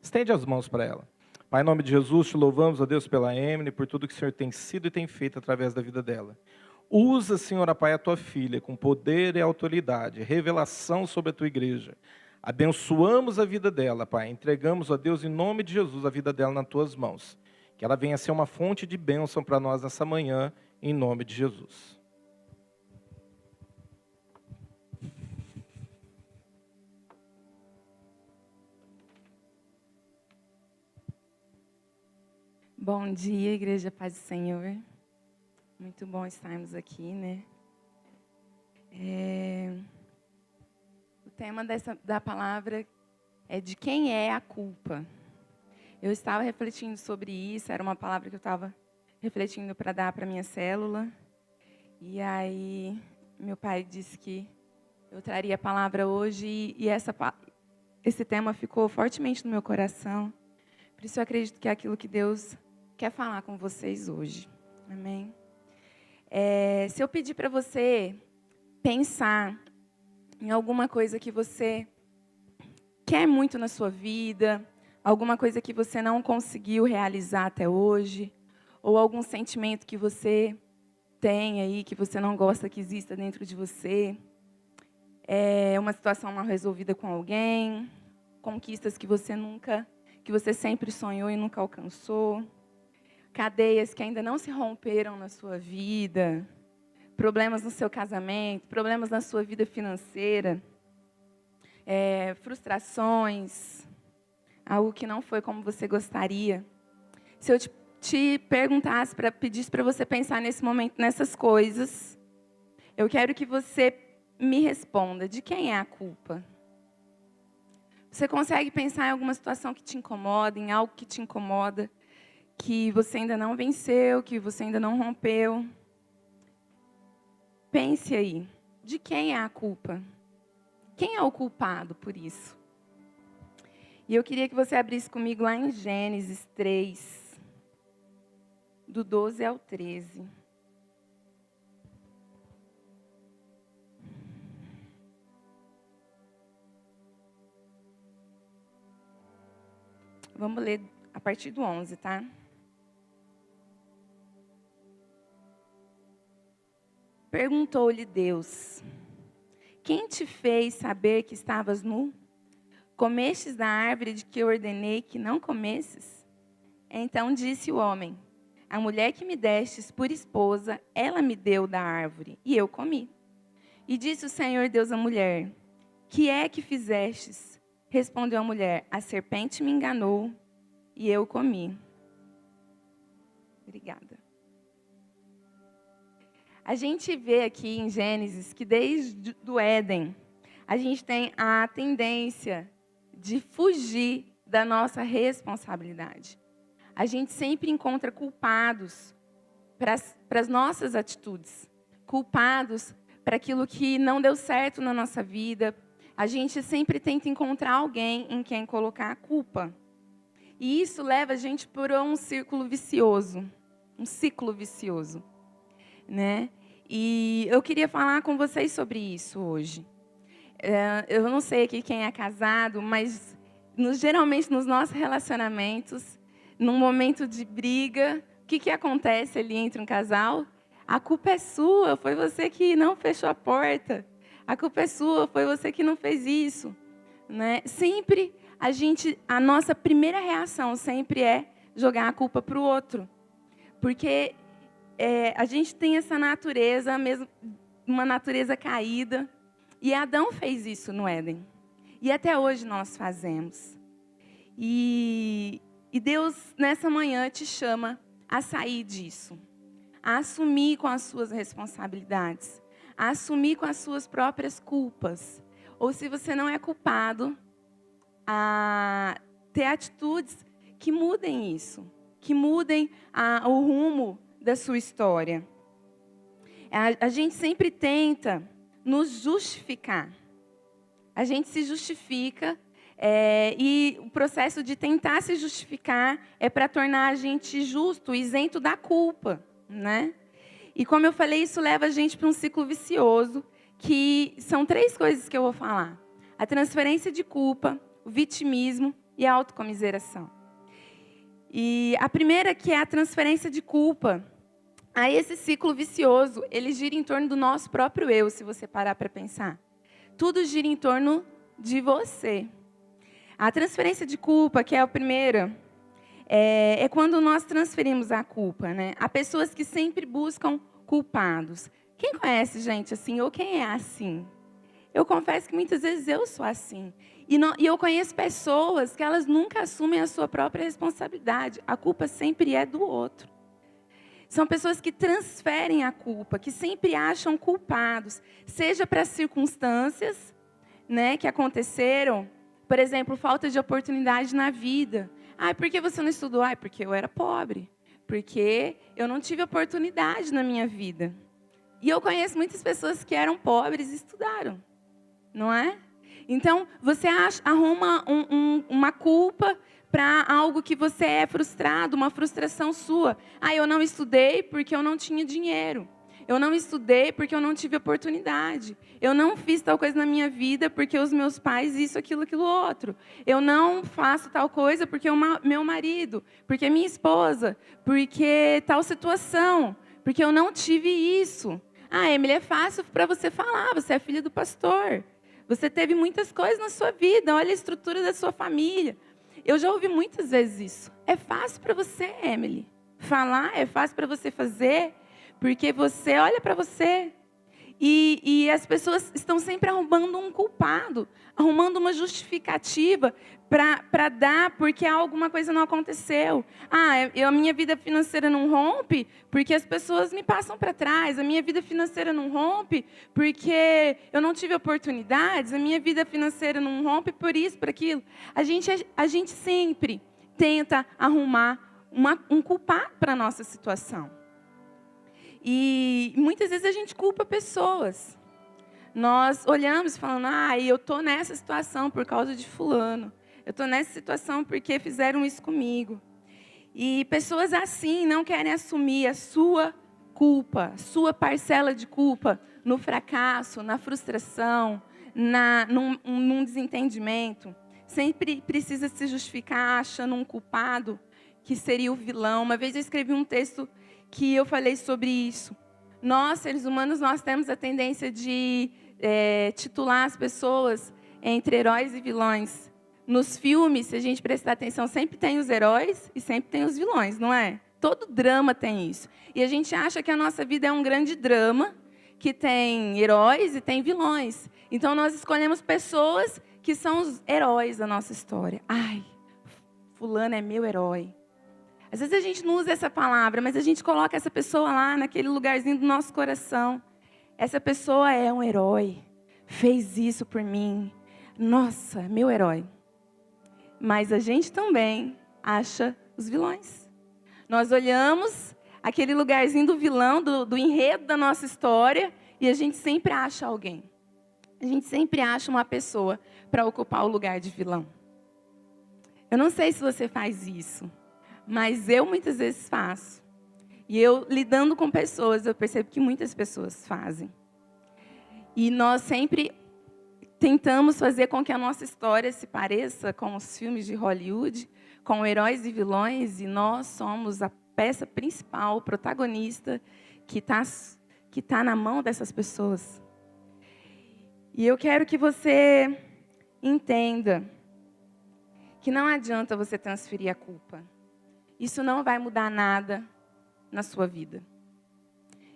Estende as mãos para ela. Pai, em nome de Jesus, te louvamos, ó Deus, pela Emily, por tudo que o Senhor tem sido e tem feito através da vida dela. Usa, Senhor, ó Pai, a tua filha com poder e autoridade, revelação sobre a tua igreja. Abençoamos a vida dela, Pai. Entregamos, ó Deus, em nome de Jesus, a vida dela nas tuas mãos. Que ela venha ser uma fonte de bênção para nós nessa manhã, em nome de Jesus. Bom dia, Igreja Paz do Senhor. Muito bom estarmos aqui, né? O tema da palavra é de quem é a culpa. Eu estava refletindo sobre isso, era uma palavra que eu estava refletindo para dar para minha célula. E aí, meu pai disse que eu traria a palavra hoje e esse tema ficou fortemente no meu coração. Por isso eu acredito que é aquilo que Deus quer falar com vocês hoje. Amém? Se eu pedir para você pensar em alguma coisa que você quer muito na sua vida, alguma coisa que você não conseguiu realizar até hoje, ou algum sentimento que você tem aí, que você não gosta que exista dentro de você, uma situação mal resolvida com alguém, conquistas que você sempre sonhou e nunca alcançou, cadeias que ainda não se romperam na sua vida, problemas no seu casamento, problemas na sua vida financeira, frustrações, algo que não foi como você gostaria. Se eu te perguntasse, pedisse para você pensar nesse momento nessas coisas, eu quero que você me responda, de quem é a culpa? Você consegue pensar em alguma situação que te incomoda, em algo que te incomoda, que você ainda não venceu, que você ainda não rompeu? Pense aí, de quem é a culpa? Quem é o culpado por isso? E eu queria que você abrisse comigo lá em Gênesis 3, do 12 ao 13. Vamos ler a partir do 11, tá? Perguntou-lhe Deus: quem te fez saber que estavas nu? Comestes da árvore de que eu ordenei que não comesses? Então disse o homem: a mulher que me destes por esposa, ela me deu da árvore, e eu comi. E disse o Senhor Deus à mulher: que é que fizestes? Respondeu a mulher: a serpente me enganou, e eu comi. Obrigada. A gente vê aqui em Gênesis que desde o Éden, a gente tem a tendência de fugir da nossa responsabilidade. A gente sempre encontra culpados para as nossas atitudes, culpados para aquilo que não deu certo na nossa vida. A gente sempre tenta encontrar alguém em quem colocar a culpa. E isso leva a gente por um ciclo vicioso, né? E eu queria falar com vocês sobre isso hoje. Eu não sei aqui quem é casado, mas geralmente nos nossos relacionamentos, num momento de briga, o que acontece ali entre um casal? A culpa é sua, foi você que não fechou a porta. A culpa é sua, foi você que não fez isso, né? Sempre a nossa primeira reação sempre é jogar a culpa para o outro, porque a gente tem essa natureza, mesmo uma natureza caída, e Adão fez isso no Éden. E até hoje nós fazemos. E Deus, nessa manhã, te chama a sair disso, a assumir com as suas responsabilidades, a assumir com as suas próprias culpas. Ou se você não é culpado, a ter atitudes que mudem isso, que mudem o rumo da sua história. A gente sempre tenta nos justificar. A gente se justifica e o processo de tentar se justificar é para tornar a gente justo, isento da culpa, né? E como eu falei, isso leva a gente para um ciclo vicioso, que são 3 coisas que eu vou falar: a transferência de culpa, o vitimismo e a autocomiseração. E a primeira, que é a transferência de culpa. Aí esse ciclo vicioso, ele gira em torno do nosso próprio eu, se você parar para pensar. Tudo gira em torno de você. A transferência de culpa, que é a primeira, é quando nós transferimos a culpa, né? Há pessoas que sempre buscam culpados. Quem conhece gente assim, ou quem é assim? Eu confesso que muitas vezes eu sou assim. E eu conheço pessoas que elas nunca assumem a sua própria responsabilidade. A culpa sempre é do outro. São pessoas que transferem a culpa, que sempre acham culpados, seja para circunstâncias, né, que aconteceram, por exemplo, falta de oportunidade na vida. Ah, por que você não estudou? Ah, porque eu era pobre, porque eu não tive oportunidade na minha vida. E eu conheço muitas pessoas que eram pobres e estudaram, não é? Então, você arruma uma culpa para algo que você é frustrado, uma frustração sua. Ah, eu não estudei porque eu não tinha dinheiro. Eu não estudei porque eu não tive oportunidade. Eu não fiz tal coisa na minha vida porque os meus pais isso, aquilo, aquilo outro. Eu não faço tal coisa porque meu marido, porque minha esposa, porque tal situação, porque eu não tive isso. Ah, Emily, é fácil para você falar, você é filha do pastor. Você teve muitas coisas na sua vida, olha a estrutura da sua família. Eu já ouvi muitas vezes isso. É fácil para você, Emily, falar, é fácil para você fazer, porque você olha para você. E as pessoas estão sempre arrumando um culpado, arrumando uma justificativa para dar porque alguma coisa não aconteceu. Ah, a minha vida financeira não rompe porque as pessoas me passam para trás. A minha vida financeira não rompe porque eu não tive oportunidades. A minha vida financeira não rompe por isso, por aquilo. A gente sempre tenta arrumar um culpado para a nossa situação. E muitas vezes a gente culpa pessoas. Nós olhamos e falamos, eu estou nessa situação por causa de fulano. Eu estou nessa situação porque fizeram isso comigo. E pessoas assim não querem assumir a sua culpa, a sua parcela de culpa no fracasso, na frustração, num desentendimento. Sempre precisa se justificar achando um culpado que seria o vilão. Uma vez eu escrevi um texto que eu falei sobre isso. Nós, seres humanos, nós temos a tendência de titular as pessoas entre heróis e vilões. Nos filmes, se a gente prestar atenção, sempre tem os heróis e sempre tem os vilões, não é? Todo drama tem isso. E a gente acha que a nossa vida é um grande drama, que tem heróis e tem vilões. Então, nós escolhemos pessoas que são os heróis da nossa história. Ai, fulano é meu herói. Às vezes a gente não usa essa palavra, mas a gente coloca essa pessoa lá naquele lugarzinho do nosso coração. Essa pessoa é um herói. Fez isso por mim. Nossa, meu herói. Mas a gente também acha os vilões. Nós olhamos aquele lugarzinho do vilão, do enredo da nossa história, e a gente sempre acha alguém. A gente sempre acha uma pessoa para ocupar o lugar de vilão. Eu não sei se você faz isso. Mas eu muitas vezes faço. E eu, lidando com pessoas, eu percebo que muitas pessoas fazem. E nós sempre tentamos fazer com que a nossa história se pareça com os filmes de Hollywood, com heróis e vilões, e nós somos a peça principal, o protagonista, que tá na mão dessas pessoas. E eu quero que você entenda que não adianta você transferir a culpa. Isso não vai mudar nada na sua vida.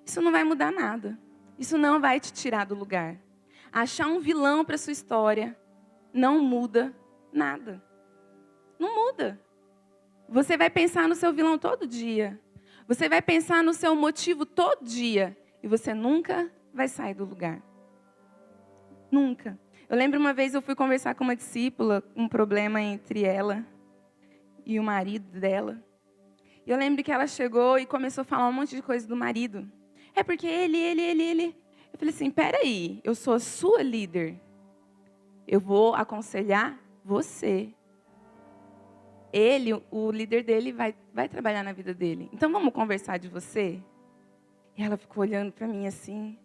Isso não vai mudar nada. Isso não vai te tirar do lugar. Achar um vilão para a sua história não muda nada. Não muda. Você vai pensar no seu vilão todo dia. Você vai pensar no seu motivo todo dia. E você nunca vai sair do lugar. Nunca. Eu lembro uma vez eu fui conversar com uma discípula, um problema entre ela e o marido dela. Eu lembro que ela chegou e começou a falar um monte de coisa do marido. É porque ele. Eu falei assim, peraí, eu sou a sua líder. Eu vou aconselhar você. Ele, o líder dele, vai trabalhar na vida dele. Então vamos conversar de você? E ela ficou olhando para mim assim.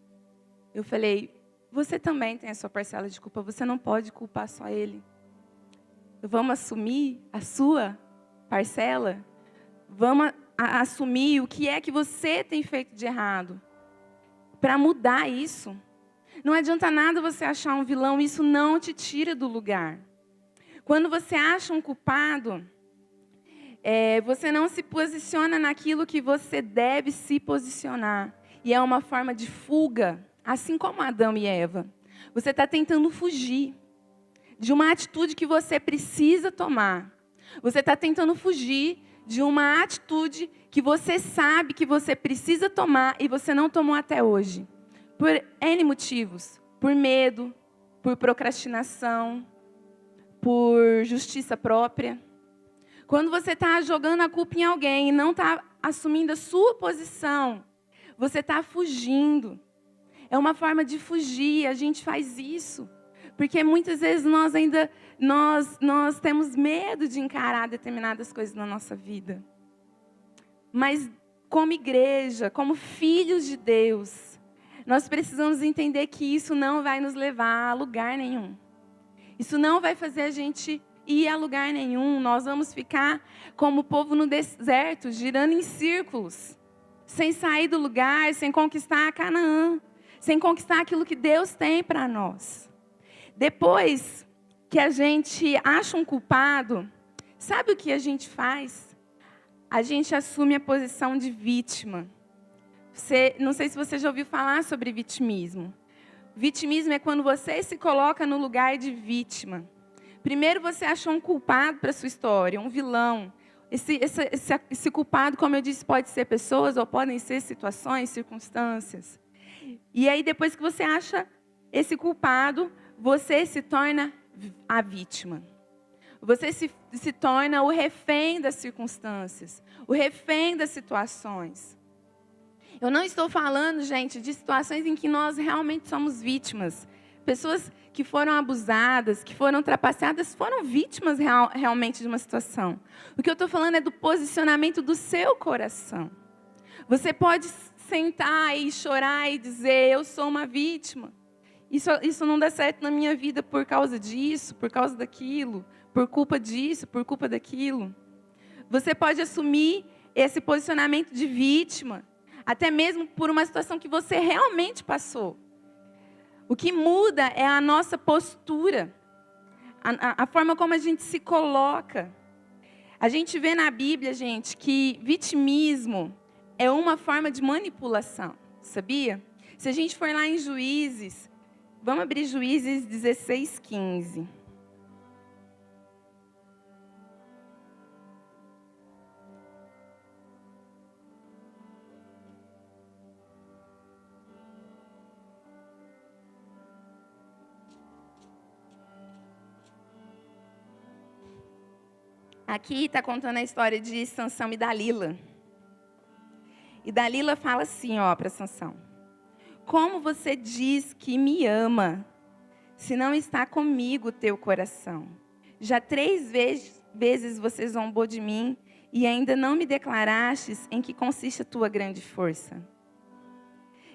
Eu falei, você também tem a sua parcela de culpa, você não pode culpar só ele. Vamos assumir a sua parcela? Vamos assumir o que é que você tem feito de errado? Para mudar isso. Não adianta nada você achar um vilão, isso não te tira do lugar. Quando você acha um culpado, você não se posiciona naquilo que você deve se posicionar. E é uma forma de fuga, assim como Adão e Eva. Você está tentando fugir de uma atitude que você precisa tomar. Você está tentando fugir de uma atitude que você sabe que você precisa tomar e você não tomou até hoje. Por N motivos. Por medo, por procrastinação, por justiça própria. Quando você está jogando a culpa em alguém e não está assumindo a sua posição, você está fugindo. É uma forma de fugir, a gente faz isso. Porque muitas vezes nós temos medo de encarar determinadas coisas na nossa vida. Mas como igreja, como filhos de Deus, nós precisamos entender que isso não vai nos levar a lugar nenhum. Isso não vai fazer a gente ir a lugar nenhum. Nós vamos ficar como o povo no deserto, girando em círculos, sem sair do lugar, sem conquistar a Canaã, sem conquistar aquilo que Deus tem para nós. Depois que a gente acha um culpado, sabe o que a gente faz? A gente assume a posição de vítima. Não sei se você já ouviu falar sobre vitimismo. Vitimismo é quando você se coloca no lugar de vítima. Primeiro você achou um culpado para a sua história, um vilão. Esse culpado, como eu disse, pode ser pessoas ou podem ser situações, circunstâncias. E aí, depois que você acha esse culpado, você se torna a vítima. Você se torna o refém das circunstâncias, o refém das situações. Eu não estou falando, gente, de situações em que nós realmente somos vítimas. Pessoas que foram abusadas, que foram trapaceadas, foram vítimas realmente de uma situação. O que eu estou falando é do posicionamento do seu coração. Você pode sentar e chorar e dizer, eu sou uma vítima. Isso não dá certo na minha vida por causa disso, por causa daquilo, por culpa disso, por culpa daquilo. Você pode assumir esse posicionamento de vítima, até mesmo por uma situação que você realmente passou. O que muda é a nossa postura, a forma como a gente se coloca. A gente vê na Bíblia, gente, que vitimismo é uma forma de manipulação, sabia? Se a gente for lá em Juízes, vamos abrir Juízes 16:15. Aqui está contando a história de Sansão e Dalila. E Dalila fala assim, para Sansão: como você diz que me ama, se não está comigo o teu coração? Já 3 vezes você zombou de mim e ainda não me declarastes em que consiste a tua grande força.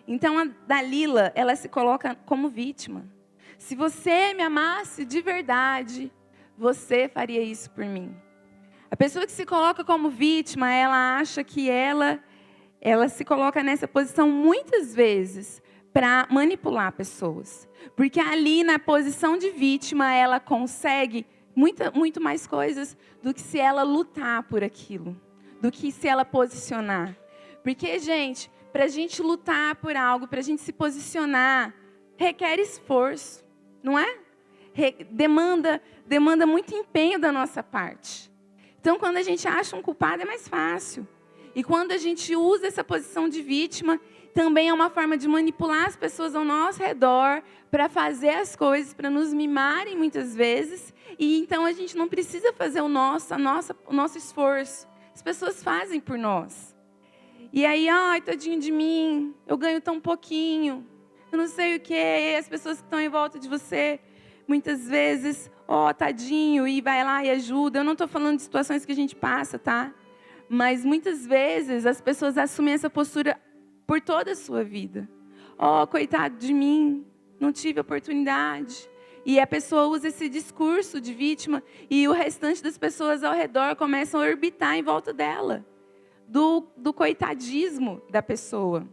Então a Dalila, ela se coloca como vítima. Se você me amasse de verdade, você faria isso por mim. A pessoa que se coloca como vítima, ela acha que ela se coloca nessa posição muitas vezes para manipular pessoas. Porque ali na posição de vítima, ela consegue muito mais coisas do que se ela lutar por aquilo, do que se ela posicionar. Porque, gente, para a gente lutar por algo, para a gente se posicionar, requer esforço, não é? Demanda muito empenho da nossa parte. Então, quando a gente acha um culpado, é mais fácil. E quando a gente usa essa posição de vítima, também é uma forma de manipular as pessoas ao nosso redor para fazer as coisas, para nos mimarem muitas vezes. E então a gente não precisa fazer o nosso esforço. As pessoas fazem por nós. E aí, ai, tadinho de mim, eu ganho tão pouquinho, eu não sei o que. E as pessoas que estão em volta de você, muitas vezes, tadinho, e vai lá e ajuda. Eu não estou falando de situações que a gente passa, tá? Mas muitas vezes as pessoas assumem essa postura por toda a sua vida. Coitado de mim, não tive oportunidade. E a pessoa usa esse discurso de vítima e o restante das pessoas ao redor começam a orbitar em volta dela, do coitadismo da pessoa.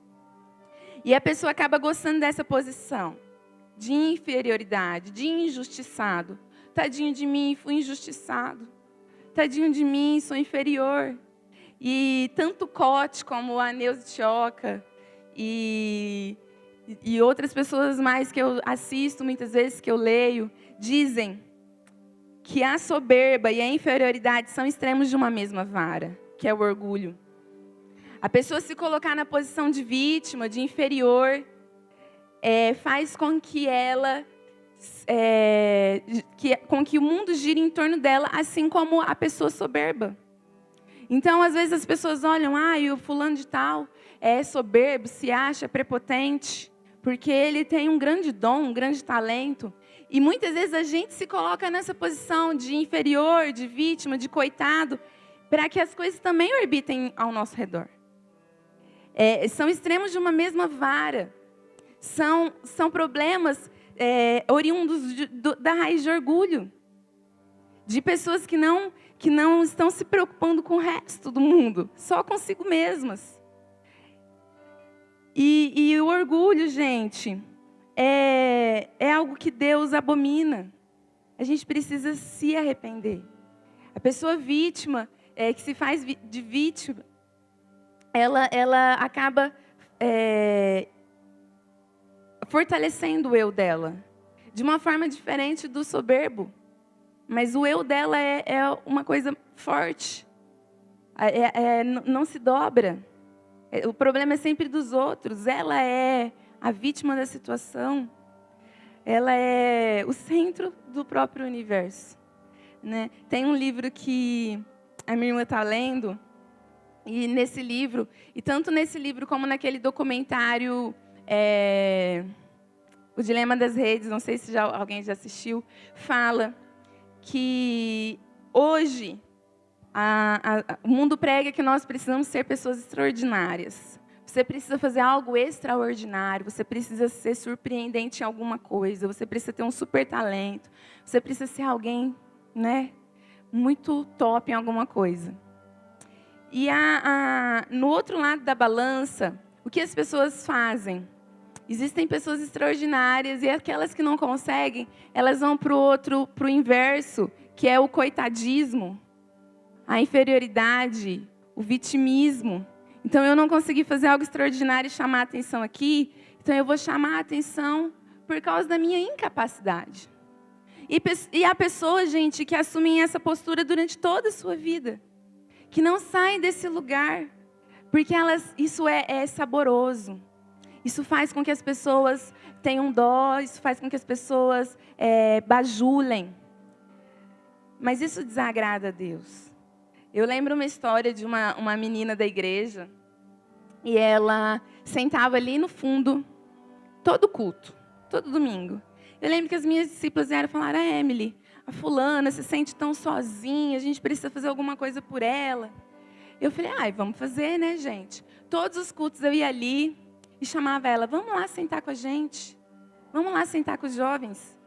E a pessoa acaba gostando dessa posição de inferioridade, de injustiçado. Tadinho de mim, fui injustiçado. Tadinho de mim, sou inferior. E tanto Cote como a Neuza Tioca e outras pessoas mais que eu assisto, muitas vezes que eu leio, dizem que a soberba e a inferioridade são extremos de uma mesma vara, que é o orgulho. A pessoa se colocar na posição de vítima, de inferior, faz com que ela, com que o mundo gire em torno dela, assim como a pessoa soberba. Então, às vezes as pessoas olham, o fulano de tal é soberbo, se acha prepotente, porque ele tem um grande dom, um grande talento. E muitas vezes a gente se coloca nessa posição de inferior, de vítima, de coitado, para que as coisas também orbitem ao nosso redor. São extremos de uma mesma vara. São problemas oriundos da raiz de orgulho. De pessoas que não estão se preocupando com o resto do mundo, só consigo mesmas. E o orgulho, gente, é algo que Deus abomina. A gente precisa se arrepender. A pessoa vítima, que se faz de vítima, ela acaba fortalecendo o eu dela, de uma forma diferente do soberbo. Mas o eu dela é uma coisa forte, não se dobra. O problema é sempre dos outros. Ela é a vítima da situação. Ela é o centro do próprio universo, né? Tem um livro que a minha irmã está lendo, e nesse livro, e tanto nesse livro como naquele documentário, O Dilema das Redes, não sei se alguém já assistiu, fala que hoje o mundo prega que nós precisamos ser pessoas extraordinárias. Você precisa fazer algo extraordinário, você precisa ser surpreendente em alguma coisa, você precisa ter um super talento, você precisa ser alguém, né, muito top em alguma coisa. E no outro lado da balança, o que as pessoas fazem? Existem pessoas extraordinárias e aquelas que não conseguem, elas vão para o inverso, que é o coitadismo, a inferioridade, o vitimismo. Então, eu não consegui fazer algo extraordinário e chamar a atenção aqui, então eu vou chamar a atenção por causa da minha incapacidade. E há pessoas, gente, que assumem essa postura durante toda a sua vida, que não saem desse lugar, porque isso é saboroso. Isso faz com que as pessoas tenham dó, isso faz com que as pessoas bajulem. Mas isso desagrada a Deus. Eu lembro uma história de uma menina da igreja, e ela sentava ali no fundo, todo culto, todo domingo. Eu lembro que as minhas discípulas vieram falar, Emily, a fulana se sente tão sozinha, a gente precisa fazer alguma coisa por ela. Eu falei, vamos fazer, né, gente? Todos os cultos eu ia ali e chamava ela, vamos lá sentar com a gente, vamos lá sentar com os jovens.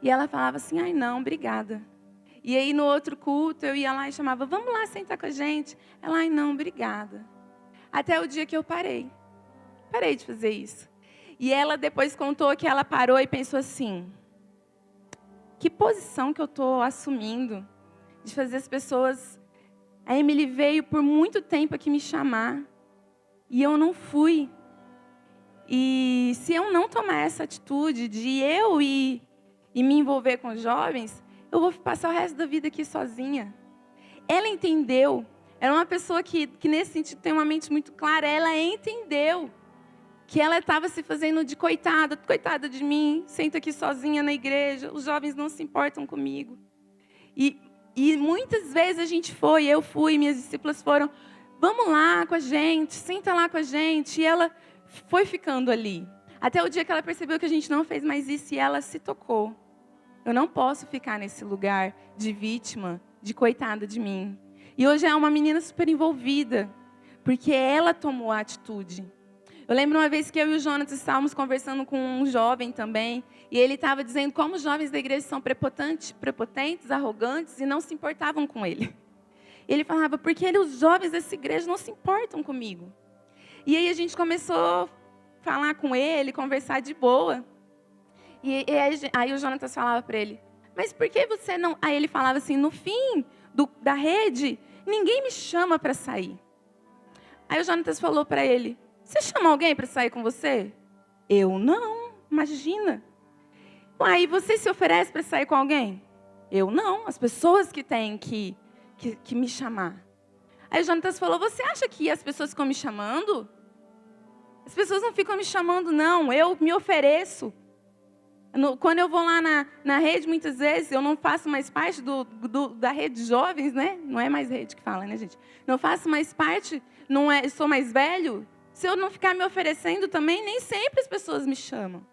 E ela falava assim, não, obrigada. E aí, no outro culto, eu ia lá e chamava, vamos lá sentar com a gente. Ela, não, obrigada. Até o dia que eu parei de fazer isso. E ela depois contou que ela parou e pensou assim, que posição que eu estou assumindo de fazer as pessoas... A Emily veio por muito tempo aqui me chamar e eu não fui. E se eu não tomar essa atitude de eu ir e me envolver com os jovens, eu vou passar o resto da vida aqui sozinha. Ela entendeu. Era uma pessoa que nesse sentido tem uma mente muito clara. Ela entendeu que ela estava se fazendo de coitada de mim, sento aqui sozinha na igreja, os jovens não se importam comigo. E muitas vezes eu fui, minhas discípulas foram, vamos lá com a gente, senta lá com a gente. E ela foi ficando ali. Até o dia que ela percebeu que a gente não fez mais isso e ela se tocou. Eu não posso ficar nesse lugar de vítima, de coitada de mim. E hoje é uma menina super envolvida, porque ela tomou a atitude. Eu lembro uma vez que eu e o Jonas estávamos conversando com um jovem também, e ele estava dizendo como os jovens da igreja são prepotentes, arrogantes, e não se importavam com ele. Ele falava, porque os jovens dessa igreja não se importam comigo. E aí a gente começou a falar com ele, conversar de boa. E aí o Jonas falava para ele, mas por que você não... Aí ele falava assim, no fim da rede, ninguém me chama para sair. Aí o Jonas falou para ele, você chama alguém para sair com você? Eu não, imagina. Aí você se oferece para sair com alguém? Eu não, as pessoas que têm que me chamar. Aí o Jonas falou, você acha que as pessoas ficam me chamando? As pessoas não ficam me chamando, não, eu me ofereço. Quando eu vou lá na rede, muitas vezes, eu não faço mais parte da rede de jovens, né? Não é mais rede que fala, né, gente? Não faço mais parte, sou mais velho. Se eu não ficar me oferecendo também, nem sempre as pessoas me chamam.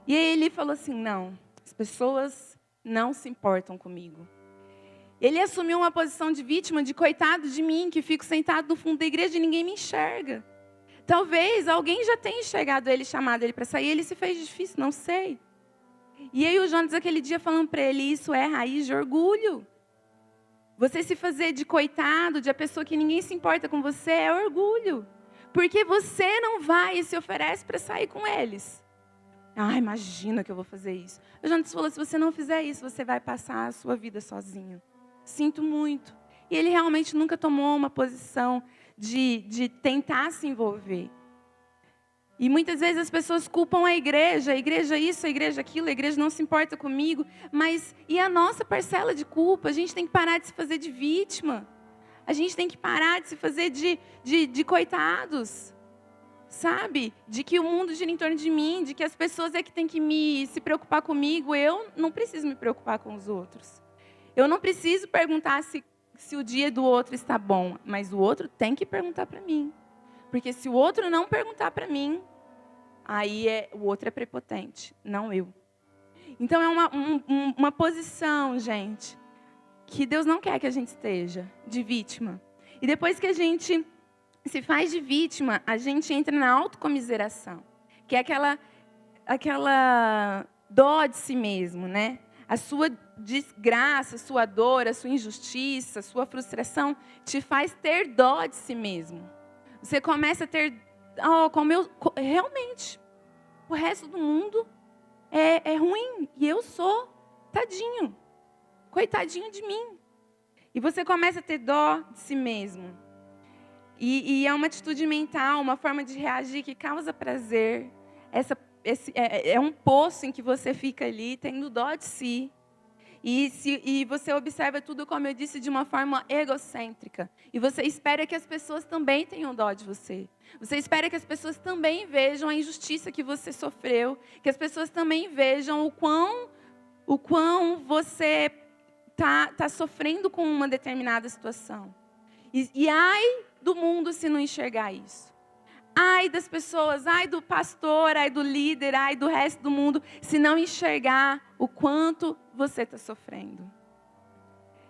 E aí ele falou assim, não, as pessoas não se importam comigo. Ele assumiu uma posição de vítima, de coitado de mim, que fico sentado no fundo da igreja e ninguém me enxerga. Talvez alguém já tenha enxergado ele, chamado ele para sair, ele se fez difícil, não sei. E aí o Jonas, aquele dia, falando para ele, isso é raiz de orgulho. Você se fazer de coitado, de a pessoa que ninguém se importa com você, é orgulho. Porque você não vai e se oferece para sair com eles. Ah, imagina que eu vou fazer isso. O Jonas falou, se você não fizer isso, você vai passar a sua vida sozinho. Sinto muito. E ele realmente nunca tomou uma posição de tentar se envolver. E muitas vezes as pessoas culpam a igreja isso, a igreja aquilo, a igreja não se importa comigo. Mas e a nossa parcela de culpa? A gente tem que parar de se fazer de vítima. A gente tem que parar de se fazer de coitados. Sabe? De que o mundo gira em torno de mim, de que as pessoas é que têm que se preocupar comigo. Eu não preciso me preocupar com os outros. Eu não preciso perguntar se o dia do outro está bom, mas o outro tem que perguntar para mim. Porque se o outro não perguntar para mim, aí o outro é prepotente, não eu. Então é uma posição, gente, que Deus não quer que a gente esteja, de vítima. E depois que a gente se faz de vítima, a gente entra na autocomiseração, que é aquela dó de si mesmo, né? A sua desgraça, a sua dor, a sua injustiça, a sua frustração te faz ter dó de si mesmo. Você começa a ter, realmente, o resto do mundo é ruim e eu sou tadinho, coitadinho de mim. E você começa a ter dó de si mesmo. E é uma atitude mental, uma forma de reagir que causa prazer. É um poço em que você fica ali tendo dó de si. E você observa tudo, como eu disse, de uma forma egocêntrica. E você espera que as pessoas também tenham dó de você. Você espera que as pessoas também vejam a injustiça que você sofreu. Que as pessoas também vejam o quão você tá sofrendo com uma determinada situação. E ai do mundo se não enxergar isso. Ai das pessoas, ai do pastor, ai do líder, ai do resto do mundo, se não enxergar o quanto você está sofrendo.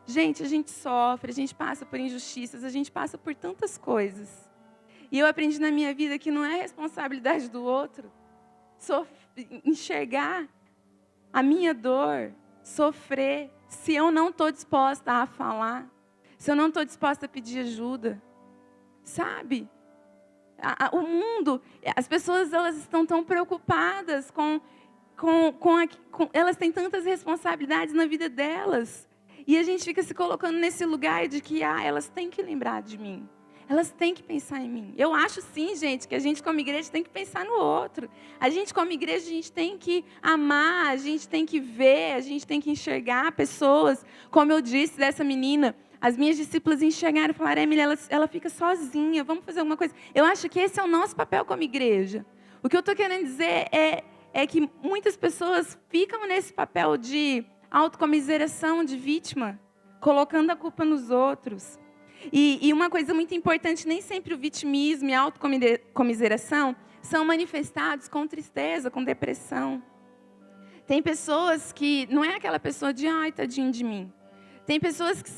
Gente, a gente sofre, a gente passa por injustiças, a gente passa por tantas coisas. E eu aprendi na minha vida que não é responsabilidade do outro enxergar a minha dor, sofrer, se eu não estou disposta a falar, se eu não estou disposta a pedir ajuda. Sabe? O mundo, as pessoas, elas estão tão preocupadas elas têm tantas responsabilidades na vida delas. E a gente fica se colocando nesse lugar de que elas têm que lembrar de mim. Elas têm que pensar em mim. Eu acho sim, gente, que a gente como igreja tem que pensar no outro. A gente como igreja, a gente tem que amar, a gente tem que ver, a gente tem que enxergar pessoas. Como eu disse dessa menina, as minhas discípulas enxergaram e falaram, Emily, ela fica sozinha, vamos fazer alguma coisa. Eu acho que esse é o nosso papel como igreja. O que eu estou querendo dizer é que muitas pessoas ficam nesse papel de autocomiseração, de vítima, colocando a culpa nos outros. E uma coisa muito importante, nem sempre o vitimismo e a autocomiseração são manifestados com tristeza, com depressão. Tem pessoas que não é aquela pessoa de, ai, tadinho de mim. Tem pessoas que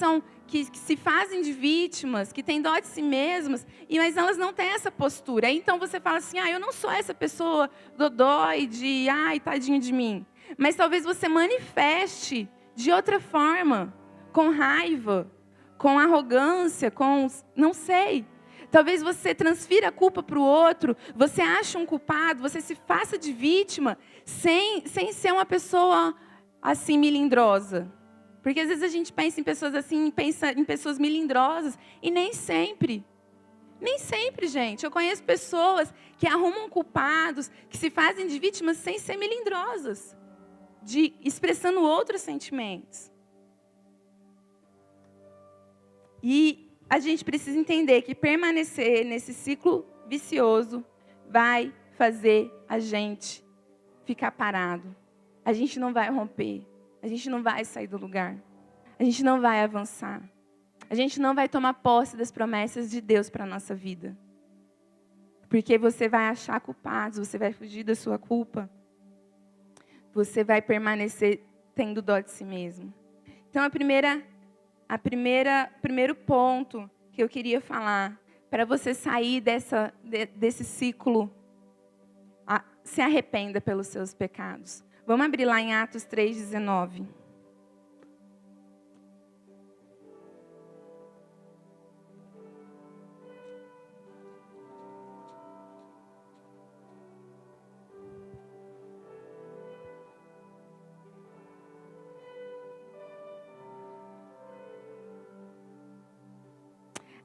se fazem de vítimas, que têm dó de si mesmas, mas elas não têm essa postura. Então você fala assim, eu não sou essa pessoa dodói de, ai, tadinho de mim. Mas talvez você manifeste de outra forma, com raiva, com arrogância, não sei. Talvez você transfira a culpa para o outro, você acha um culpado, você se faça de vítima, sem ser uma pessoa assim melindrosa. Porque às vezes a gente pensa em pessoas assim, pensa em pessoas melindrosas, e nem sempre, gente. Eu conheço pessoas que arrumam culpados, que se fazem de vítimas sem ser melindrosas, expressando outros sentimentos. E a gente precisa entender que permanecer nesse ciclo vicioso vai fazer a gente ficar parado. A gente não vai romper. A gente não vai sair do lugar. A gente não vai avançar. A gente não vai tomar posse das promessas de Deus para a nossa vida. Porque você vai achar culpados, você vai fugir da sua culpa. Você vai permanecer tendo dó de si mesmo. Então, primeiro ponto que eu queria falar, para você sair desse ciclo, se arrependa pelos seus pecados. Vamos abrir lá em Atos 3:19.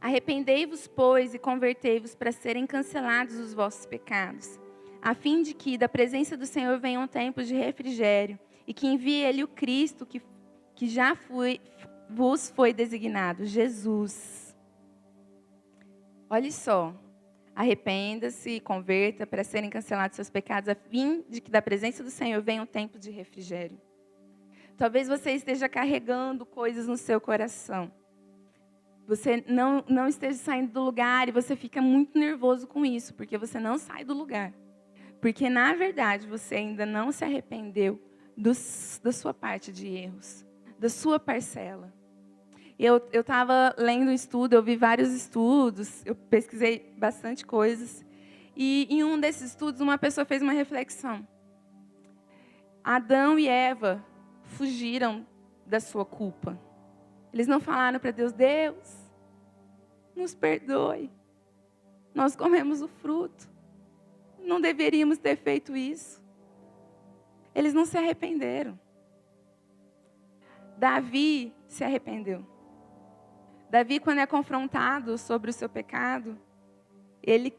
Arrependei-vos, pois, e convertei-vos para serem cancelados os vossos pecados, a fim de que da presença do Senhor venham tempos de refrigério, e que envie Ele o Cristo que já vos foi designado, Jesus. Olha só, arrependa-se e converta para serem cancelados seus pecados, a fim de que da presença do Senhor venham tempos de refrigério. Talvez você esteja carregando coisas no seu coração. Você não esteja saindo do lugar e você fica muito nervoso com isso, porque você não sai do lugar. Porque, na verdade, você ainda não se arrependeu da sua parte de erros, da sua parcela. Eu estava lendo um estudo, eu vi vários estudos, eu pesquisei bastante coisas. E em um desses estudos, uma pessoa fez uma reflexão. Adão e Eva fugiram da sua culpa. Eles não falaram para Deus, Deus, nos perdoe. Nós comemos o fruto. Não deveríamos ter feito isso. Eles não se arrependeram. Davi se arrependeu. Davi, quando é confrontado sobre o seu pecado, ele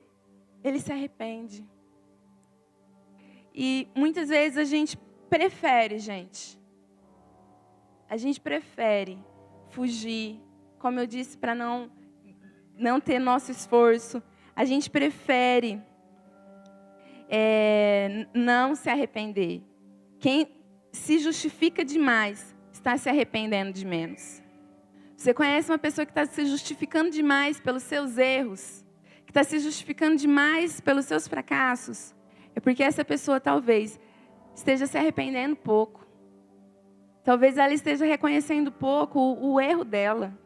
se arrepende. E muitas vezes a gente prefere, fugir, como eu disse, para não ter nosso esforço. A gente prefere não se arrepender. Quem se justifica demais está se arrependendo de menos. Você conhece uma pessoa que está se justificando demais pelos seus erros, que está se justificando demais pelos seus fracassos? É porque essa pessoa talvez esteja se arrependendo pouco. Talvez ela esteja reconhecendo pouco o erro dela,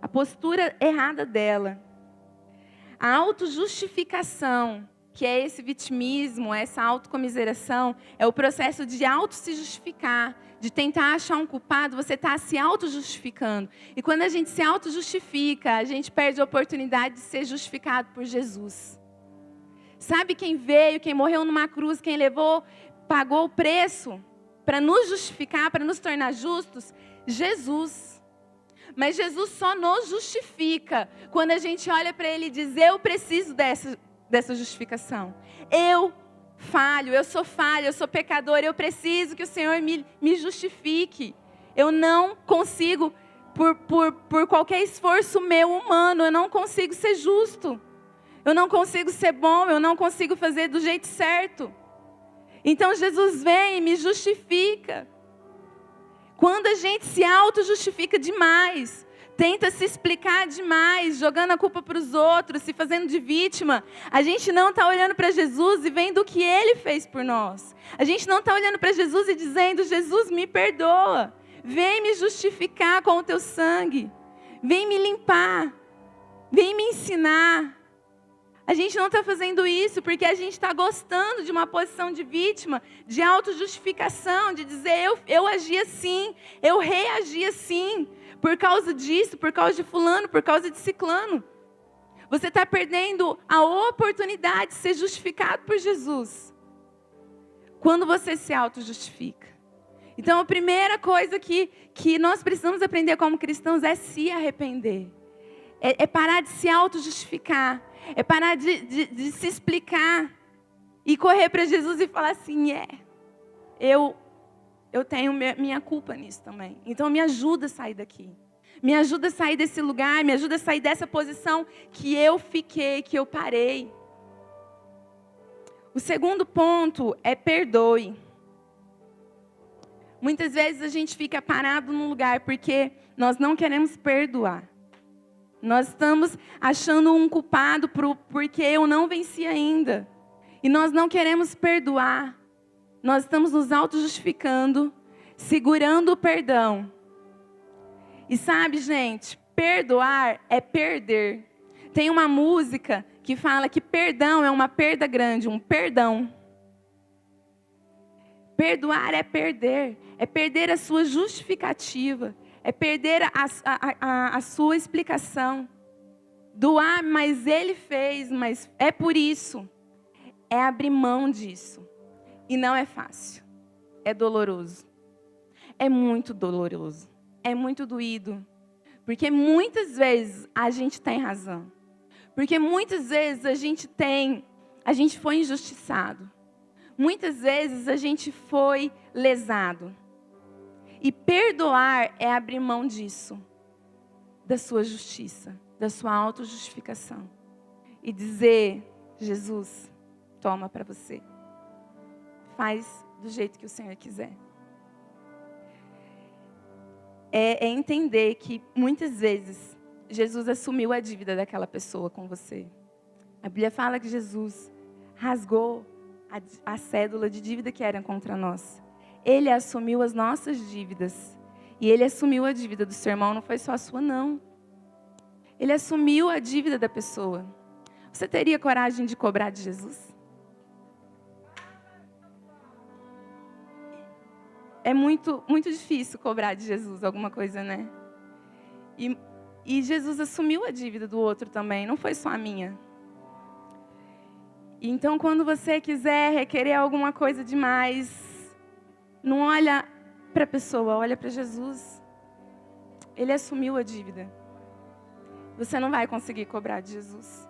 a postura errada dela. A autojustificação, que é esse vitimismo, essa autocomiseração, é o processo de auto se justificar, de tentar achar um culpado, você está se auto-justificando. E quando a gente se auto-justifica, a gente perde a oportunidade de ser justificado por Jesus. Sabe quem veio, quem morreu numa cruz, quem pagou o preço para nos justificar, para nos tornar justos? Jesus. Mas Jesus só nos justifica quando a gente olha para Ele e diz, eu preciso dessa justificação. Eu falho, eu sou pecador, eu preciso que o Senhor me justifique. Eu não consigo, por qualquer esforço meu humano, eu não consigo ser justo. Eu não consigo ser bom, eu não consigo fazer do jeito certo. Então Jesus vem e me justifica. Quando a gente se auto-justifica demais, tenta se explicar demais, jogando a culpa para os outros, se fazendo de vítima, a gente não está olhando para Jesus e vendo o que Ele fez por nós. A gente não está olhando para Jesus e dizendo, Jesus, me perdoa. Vem me justificar com o teu sangue. Vem me limpar. Vem me ensinar. A gente não está fazendo isso porque a gente está gostando de uma posição de vítima, de autojustificação, de dizer eu agi assim, eu reagi assim, por causa disso, por causa de fulano, por causa de ciclano. Você está perdendo a oportunidade de ser justificado por Jesus quando você se auto-justifica. Então, a primeira coisa que nós precisamos aprender como cristãos é se arrepender. É parar de se auto-justificar. É parar de se explicar. E correr para Jesus e falar assim, eu tenho minha culpa nisso também. Então, me ajuda a sair daqui. Me ajuda a sair desse lugar. Me ajuda a sair dessa posição que eu fiquei, que eu parei. O segundo ponto é perdoe. Muitas vezes a gente fica parado num lugar porque nós não queremos perdoar. Nós estamos achando um culpado porque eu não venci ainda. E nós não queremos perdoar. Nós estamos nos auto-justificando, segurando o perdão. E sabe, gente, perdoar é perder. Tem uma música que fala que perdão é uma perda grande, um perdão. Perdoar é perder a sua justificativa, é perder a sua explicação. Doar, mas ele fez, mas é por isso. É abrir mão disso. E não é fácil. É doloroso. É muito doloroso. É muito doído. Porque muitas vezes a gente tem razão. Porque muitas vezes a gente foi injustiçado. Muitas vezes a gente foi lesado. E perdoar é abrir mão disso. Da sua justiça, da sua autojustificação. E dizer, Jesus, toma para você. Faz do jeito que o Senhor quiser. É entender que muitas vezes Jesus assumiu a dívida daquela pessoa com você. A Bíblia fala que Jesus rasgou a cédula de dívida que era contra nós. Ele assumiu as nossas dívidas. E ele assumiu a dívida do seu irmão, não foi só a sua, não. Ele assumiu a dívida da pessoa. Você teria coragem de cobrar de Jesus? É muito, muito difícil cobrar de Jesus alguma coisa, né? E Jesus assumiu a dívida do outro também, não foi só a minha. Então, quando você quiser requerer alguma coisa demais, não olha para a pessoa, olha para Jesus. Ele assumiu a dívida. Você não vai conseguir cobrar de Jesus.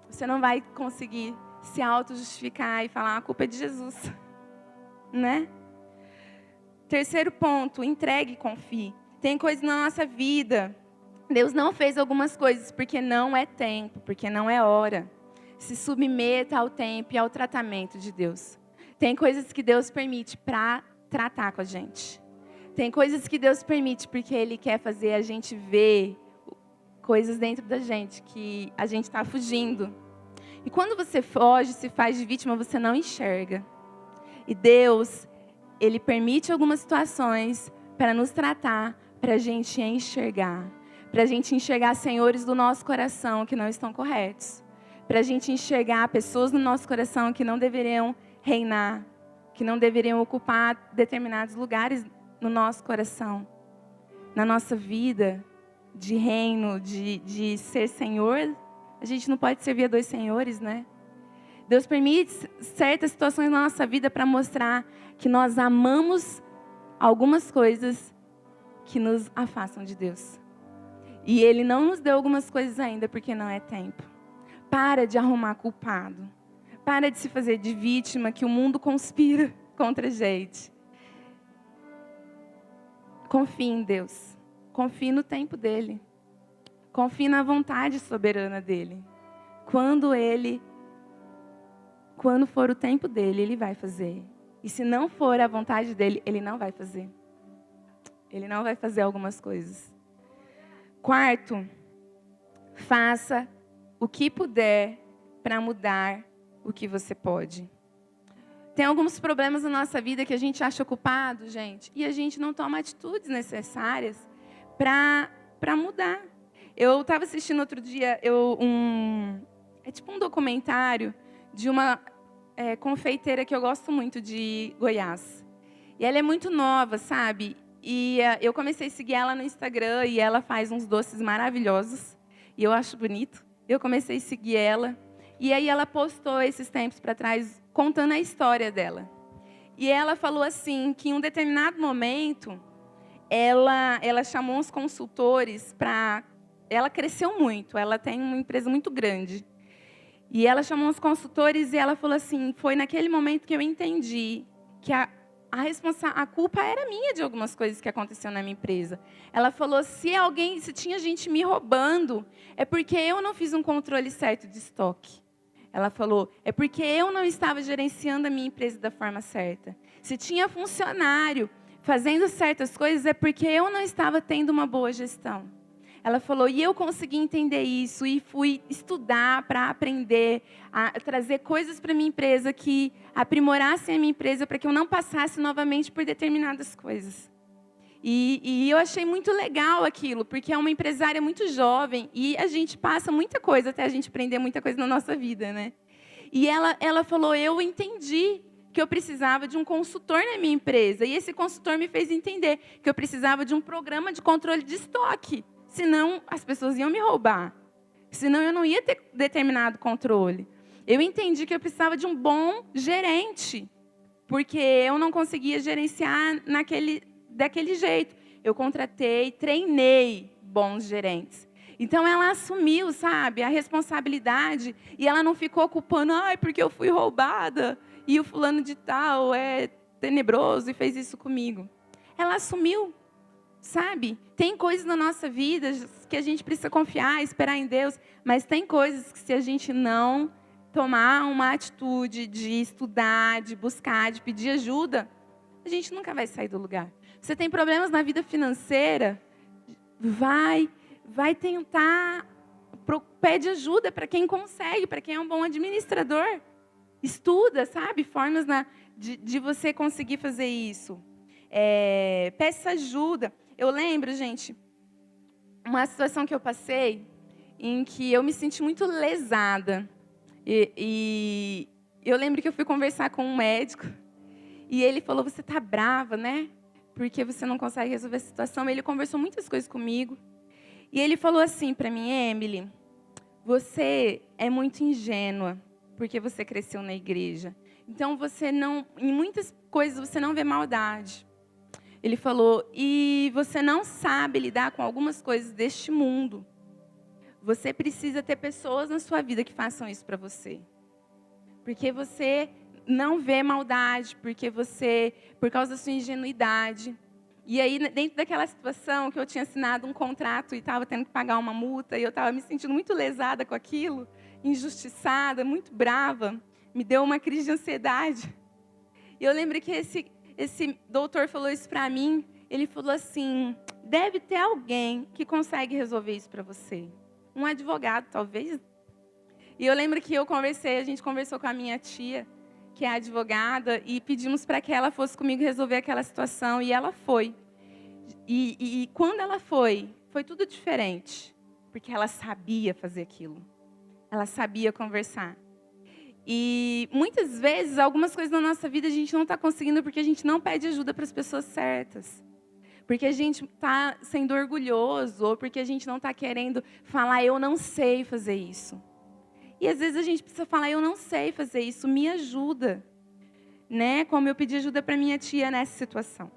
Você não vai conseguir se auto-justificar e falar, a culpa é de Jesus. Né? Terceiro ponto, entregue e confie. Tem coisas na nossa vida. Deus não fez algumas coisas porque não é tempo, porque não é hora. Se submeta ao tempo e ao tratamento de Deus. Tem coisas que Deus permite para tratar com a gente. Tem coisas que Deus permite porque Ele quer fazer a gente ver coisas dentro da gente que a gente está fugindo. E quando você foge, se faz de vítima, você não enxerga. E Deus, Ele permite algumas situações para nos tratar, para a gente enxergar. Para a gente enxergar senhores do nosso coração que não estão corretos. Para a gente enxergar pessoas no nosso coração que não deveriam reinar, que não deveriam ocupar determinados lugares no nosso coração, na nossa vida de reino, de ser senhor. A gente não pode servir a dois senhores, né? Deus permite certas situações na nossa vida para mostrar que nós amamos algumas coisas que nos afastam de Deus. E Ele não nos deu algumas coisas ainda porque não é tempo. Para de arrumar culpado. Para de se fazer de vítima que o mundo conspira contra a gente. Confie em Deus. Confie no tempo dEle. Confie na vontade soberana dEle. Quando for o tempo dEle, Ele vai fazer. E se não for a vontade dEle, Ele não vai fazer. Ele não vai fazer algumas coisas. Quarto, faça o que puder para mudar o que você pode. Tem alguns problemas na nossa vida que a gente acha culpado, gente, e a gente não toma atitudes necessárias para mudar. Eu estava assistindo outro dia é tipo um documentário de uma confeiteira que eu gosto muito, de Goiás. E ela é muito nova, sabe? E eu comecei a seguir ela no Instagram e ela faz uns doces maravilhosos. E eu acho bonito. Eu comecei a seguir ela. E aí ela postou esses tempos para trás, contando a história dela. E ela falou assim, que em um determinado momento, ela chamou uns consultores para... Ela cresceu muito, ela tem uma empresa muito grande. E ela chamou uns consultores e ela falou assim, foi naquele momento que eu entendi que a culpa era minha de algumas coisas que aconteceram na minha empresa. Ela falou, se tinha gente me roubando, é porque eu não fiz um controle certo de estoque. Ela falou, é porque eu não estava gerenciando a minha empresa da forma certa. Se tinha funcionário fazendo certas coisas, é porque eu não estava tendo uma boa gestão. Ela falou, e eu consegui entender isso, e fui estudar para aprender, a trazer coisas para a minha empresa que aprimorassem a minha empresa, para que eu não passasse novamente por determinadas coisas. E eu achei muito legal aquilo, porque é uma empresária muito jovem, e a gente passa muita coisa, até a gente aprender muita coisa na nossa vida, né? E ela falou, eu entendi que eu precisava de um consultor na minha empresa, e esse consultor me fez entender que eu precisava de um programa de controle de estoque. Senão, as pessoas iam me roubar. Senão, eu não ia ter determinado controle. Eu entendi que eu precisava de um bom gerente. Porque eu não conseguia gerenciar daquele jeito. Eu contratei, treinei bons gerentes. Então, ela assumiu, sabe, a responsabilidade. E ela não ficou culpando, porque eu fui roubada. E o fulano de tal é tenebroso e fez isso comigo. Ela assumiu. Sabe? Tem coisas na nossa vida que a gente precisa confiar, esperar em Deus, mas tem coisas que se a gente não tomar uma atitude de estudar, de buscar, de pedir ajuda, a gente nunca vai sair do lugar. Você tem problemas na vida financeira, vai tentar, pede ajuda para quem consegue, para quem é um bom administrador. Estuda, sabe? Formas de você conseguir fazer isso. Peça ajuda. Eu lembro, gente, uma situação que eu passei em que eu me senti muito lesada. E eu lembro que eu fui conversar com um médico e ele falou, você está brava, né? Porque você não consegue resolver a situação. Ele conversou muitas coisas comigo. E ele falou assim para mim, Emily, você é muito ingênua porque você cresceu na igreja. Então, em muitas coisas você não vê maldade. Ele falou, e você não sabe lidar com algumas coisas deste mundo. Você precisa ter pessoas na sua vida que façam isso para você. Porque você não vê maldade, por causa da sua ingenuidade. E aí, dentro daquela situação que eu tinha assinado um contrato e estava tendo que pagar uma multa, e eu estava me sentindo muito lesada com aquilo, injustiçada, muito brava, me deu uma crise de ansiedade. E eu lembro que esse doutor falou isso para mim, ele falou assim, deve ter alguém que consegue resolver isso para você. Um advogado, talvez. E eu lembro que a gente conversou com a minha tia, que é advogada, e pedimos para que ela fosse comigo resolver aquela situação, e ela foi. E quando ela foi tudo diferente, porque ela sabia fazer aquilo. Ela sabia conversar. E muitas vezes, algumas coisas na nossa vida a gente não está conseguindo porque a gente não pede ajuda para as pessoas certas. Porque a gente está sendo orgulhoso, ou porque a gente não está querendo falar, eu não sei fazer isso. E às vezes a gente precisa falar, eu não sei fazer isso, me ajuda. Né? Como eu pedi ajuda para minha tia nessa situação.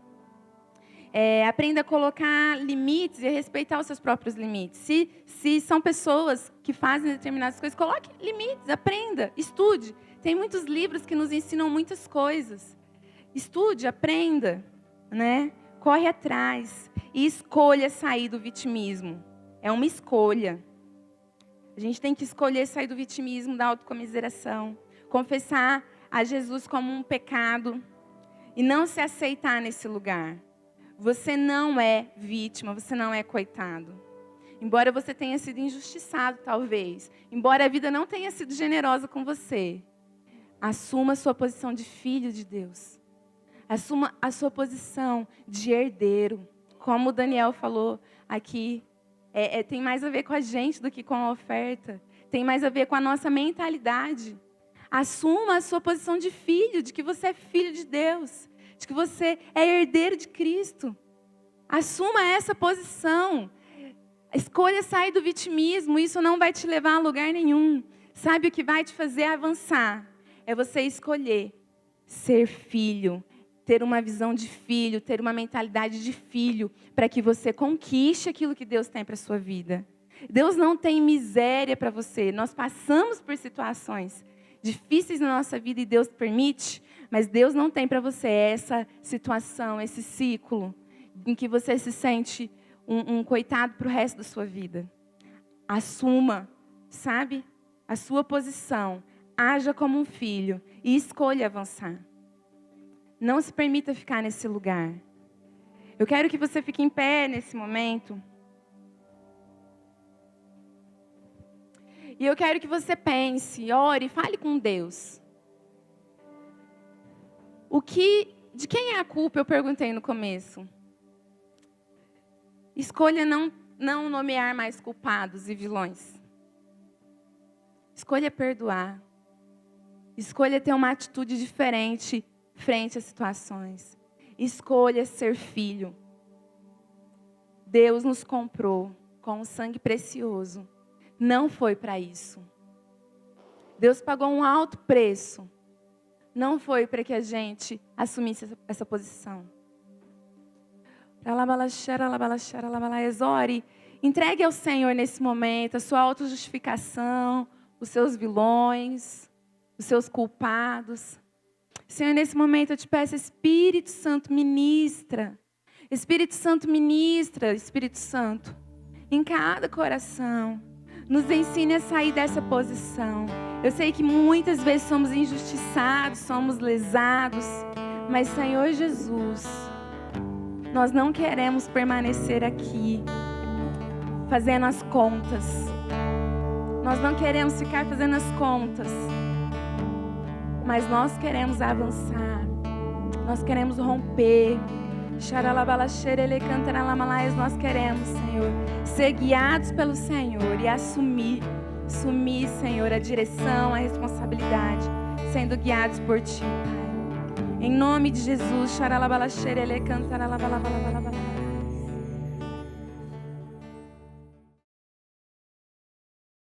Aprenda a colocar limites e a respeitar os seus próprios limites. Se são pessoas que fazem determinadas coisas, coloque limites, aprenda, estude. Tem muitos livros que nos ensinam muitas coisas. Estude, aprenda, né? Corre atrás e escolha sair do vitimismo. É uma escolha. A gente tem que escolher sair do vitimismo, da autocomiseração, confessar a Jesus como um pecado e não se aceitar nesse lugar. Você não é vítima, você não é coitado. Embora você tenha sido injustiçado, talvez. Embora a vida não tenha sido generosa com você. Assuma a sua posição de filho de Deus. Assuma a sua posição de herdeiro. Como o Daniel falou aqui, tem mais a ver com a gente do que com a oferta. Tem mais a ver com a nossa mentalidade. Assuma a sua posição de filho, de que você é filho de Deus, de que você é herdeiro de Cristo. Assuma essa posição. Escolha sair do vitimismo, isso não vai te levar a lugar nenhum. Sabe o que vai te fazer avançar? É você escolher ser filho, ter uma visão de filho, ter uma mentalidade de filho, para que você conquiste aquilo que Deus tem para a sua vida. Deus não tem miséria para você. Nós passamos por situações difíceis na nossa vida e Deus permite, mas Deus não tem para você essa situação, esse ciclo, em que você se sente um coitado para o resto da sua vida. Assuma, sabe, a sua posição. Haja como um filho e escolha avançar. Não se permita ficar nesse lugar. Eu quero que você fique em pé nesse momento. E eu quero que você pense, ore, fale com Deus. De quem é a culpa? Eu perguntei no começo. Escolha não nomear mais culpados e vilões. Escolha perdoar. Escolha ter uma atitude diferente frente às situações. Escolha ser filho. Deus nos comprou com um sangue precioso. Não foi para isso. Deus pagou um alto preço. Não foi para que a gente assumisse essa posição. Ore, entregue ao Senhor nesse momento a sua autojustificação, os seus vilões, os seus culpados. Senhor, nesse momento eu te peço, Espírito Santo, ministra. Espírito Santo, ministra, Espírito Santo, em cada coração. Nos ensine a sair dessa posição. Eu sei que muitas vezes somos injustiçados, somos lesados, mas, Senhor Jesus, nós não queremos permanecer aqui fazendo as contas. Nós não queremos ficar fazendo as contas. Mas nós queremos avançar. Nós queremos romper. Nós queremos, Senhor, ser guiados pelo Senhor e assumir, Senhor, a direção, a responsabilidade, sendo guiados por Ti, Pai. Em nome de Jesus.